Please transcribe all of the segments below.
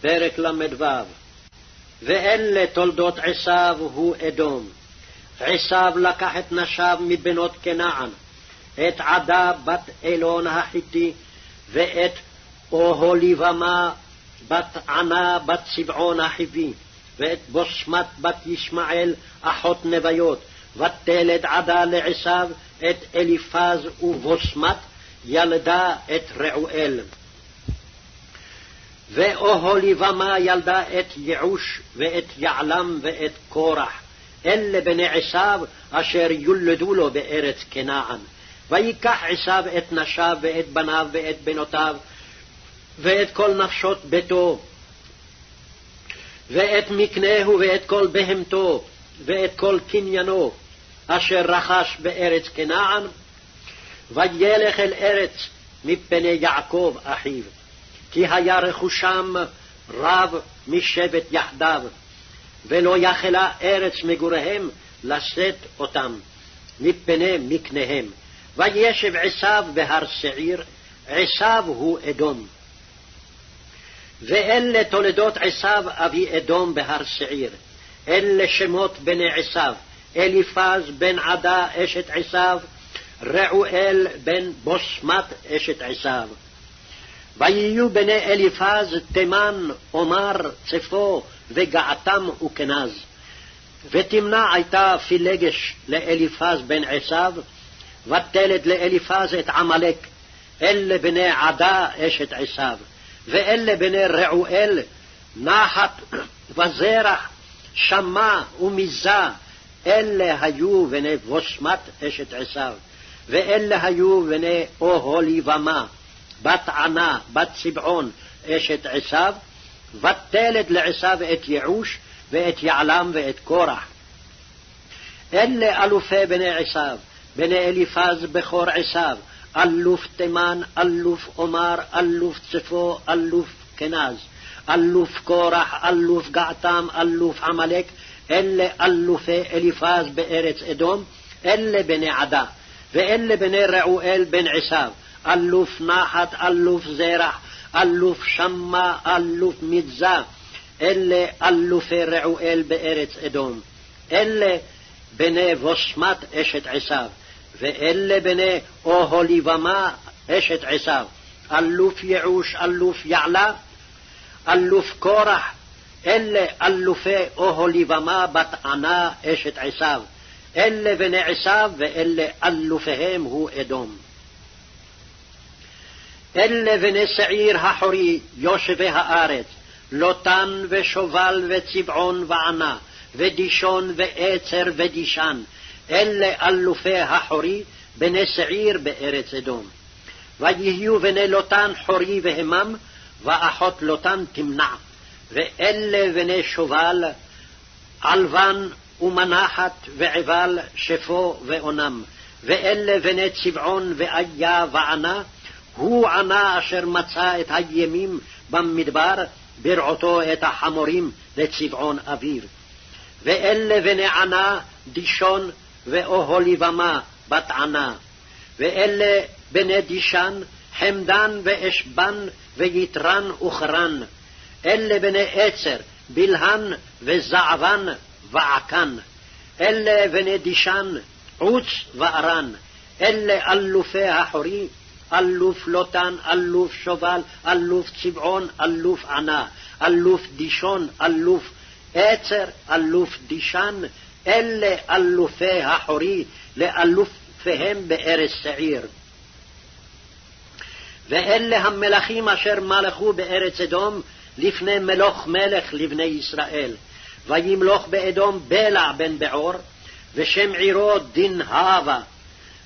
פרק ל"ו. ואלה תולדות עשיו הוא אדום. עשיו לקח את נשיו מבנות כנען, את עדה בת אלון החיתי, ואת אוהליבמה בת ענה בת צבעון החיבי, ואת בוסמת בת ישמעאל אחות נביות, ותלד עדה לעשיו את אליפז, ובוסמת ילדה את רעואל. ואוהליבמה ילדה את יעוש ואת יעלם ואת קורח. אלה בני עשיו אשר יולדו לו בארץ כנען. ויקח עשיו את נשיו ואת בניו ואת בנותיו ואת כל נפשות ביתו ואת מקנהו ואת כל בהמתו ואת כל קניינו אשר רכש בארץ כנען, וילך אל ארץ מפני יעקב אחיו, כי היה רכושם רב משבט יחדיו, ולא יכלה ארץ מגוריהם לשאת אותם מפני מקניהם. וישב עשיו בהר שעיר. עשיו הוא אדום. ואלה תולדות עשיו אבי אדום בהר שעיר. אלה שמות בני עשיו: אליפז בן עדה אשת עשיו, רעואל בן בוסמת אשת עשיו. ויהיו בני אליפז תימן, עומר, צפו, וגעתם וכנז. ותמנע הייתה פילגש לאליפז בן עשיו, ותלד לאליפז את עמלק. אלה בני עדה אשת עשיו. ואלה בני רעואל, נחת וזרח, שמע ומזה. אלה היו בני בוסמת אשת עשיו. ואלה היו בני אוהליבמה בת ענה בת צבעון אשת עשיו, ותלד לעשיו את יעוש ואת יעלם ואת קורח. אלה אלופי בני עשיו: בני אליפז בכור עשיו, אלוף תימן, אלוף עומר, אלוף צפו, אלוף כנז, אלוף קורח, אלוף געתם, אלוף עמלק. אלה אלופי אליפז בארץ אדום. אלה בני עדה. ואלה בני רעואל בן עשיו: אלוף נחת, אלוף זרח, אלוף שמע, אלוף מזה. אלה אלופי רעואל בארץ אדום. אלה בני בוסמת אשת עשיו. ואלה בני אוהליבמה אשת עשיו: אלוף יעוש, אלוף יעלה, אלוף קורח. אלה אלופי אוהליבמה בת ענה אשת עשיו. אלה בני עשיו, ואלה אלופיהם הוא אדום. אלה בני שעיר החורי יושבי הארץ: לוטן ושובל וצבעון וענה ודישון ועצר ודישן. אלה אלופי החורי בני שעיר בארץ אדום. ויהיו בני לוטן חורי והמם, ואחות לוטן תמנע. ואלה בני שובל, עלבן ומנחת ועבל, שפו ואונם. ואלה בני צבעון ואיה וענה. הוא ענה אשר מצא את הימים במדבר, ברעותו את החמורים לצבעון אביו. ואלה בני ענה, דישון ואוהליבמה בת ענה. ואלה בני דישן, חמדן ואשבן ויתרן וחרן. אלה בני עצר, בלהן וזעבן ועקן. אלה בני דישן, עוץ וארן. אלה אלופי החורי: אלוף לוטן, אלוף שובל, אלוף צבעון, אלוף ענה, אלוף דישון, אלוף עצר, אלוף דישן. אלה אלופי החורי לאלופיהם בארץ שעיר. ואלה המלכים אשר מלכו בארץ אדום לפני מלוך מלך לבני ישראל. וימלוך באדום בלע בן בעור, ושם עירו דינהבה.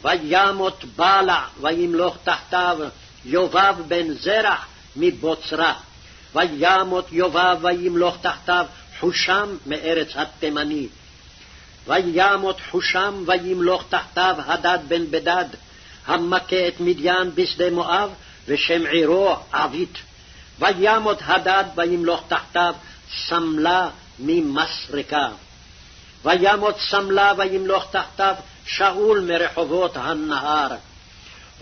וימות בלע וימלוך תחתיו יובב בן זרח מבוצרה. וימות יובב וימלוך תחתיו חושם מארץ התימני. וימות חושם וימלוך תחתיו הדד בן בדד, המכה את מדיין בשדה מואב, ושם עירו עבית. וימות הדד וימלוך תחתיו סמלה ממסרקה. וימות סמלה וימלוך תחתיו שאול מרחובות הנהר.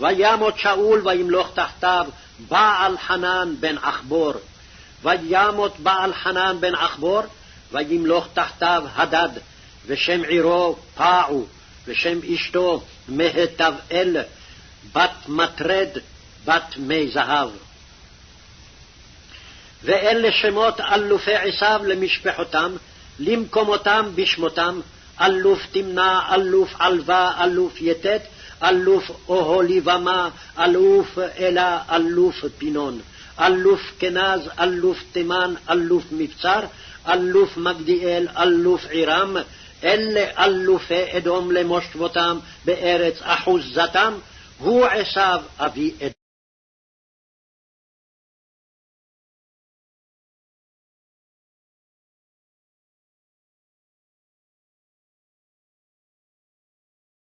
וימות שאול וימלוך תחתיו בעל חנן בן עכבור. וימות בעל חנן בן עכבור, וימלוך תחתיו הדד, ושם עירו פעו, ושם אשתו מהתבאל, בת מטרד, בת מי זהב. ואלה שמות אלופי עשיו למשפחותם, למקומותם בשמותם, אלוף תמנע, אלוף עלווה, אלוף יתת, אלוף אוהליבמה, אלוף אלה, אלוף פינון, אלוף כנז, אלוף תימן, אלוף מבצר, אלוף מגדיאל, אלוף עירם. אלה אלופי אדום למושבותם בארץ אחוזתם, הוא עשיו אבי אדום.